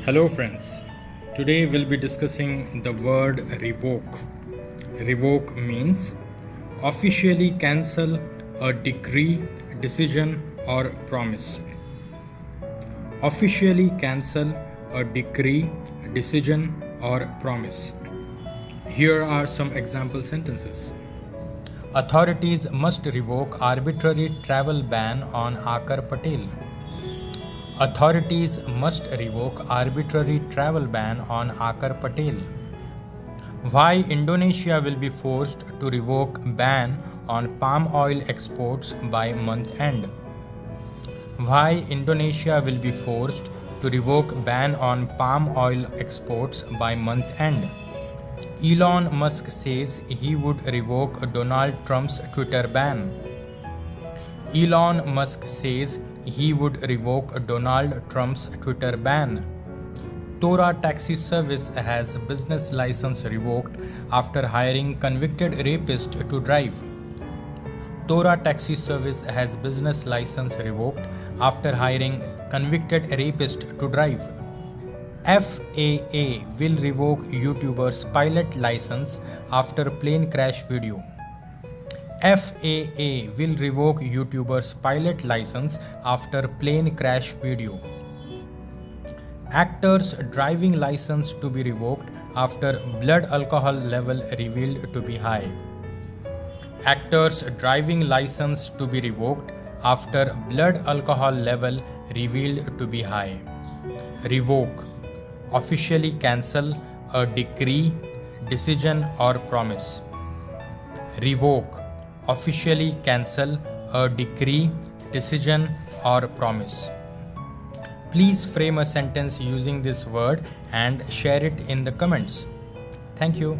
Hello friends, today we'll be discussing the word revoke. Revoke means officially cancel a decree, decision or promise. Officially cancel a decree, decision or promise. Here are some example sentences. Authorities must revoke arbitrary travel ban on Akar Patel. Authorities must revoke arbitrary travel ban on Akar Patel. Why Indonesia will be forced to revoke ban on palm oil exports by month end. Why Indonesia will be forced to revoke ban on palm oil exports by month end. Elon Musk says he would revoke Donald Trump's Twitter ban. Elon Musk says he would revoke Donald Trump's Twitter ban. Tora taxi service has business license revoked after hiring convicted rapist to drive. Tora taxi service has business license revoked after hiring convicted rapist to drive. FAA will revoke YouTuber's pilot license after plane crash video. FAA will revoke YouTuber's pilot license after plane crash video. Actor's driving license to be revoked after blood alcohol level revealed to be high. Actor's driving license to be revoked after blood alcohol level revealed to be high. Revoke. Officially cancel a decree, decision or promise. Revoke. Officially cancel a decree, decision or promise. Please frame a sentence using this word and share it in the comments. Thank you.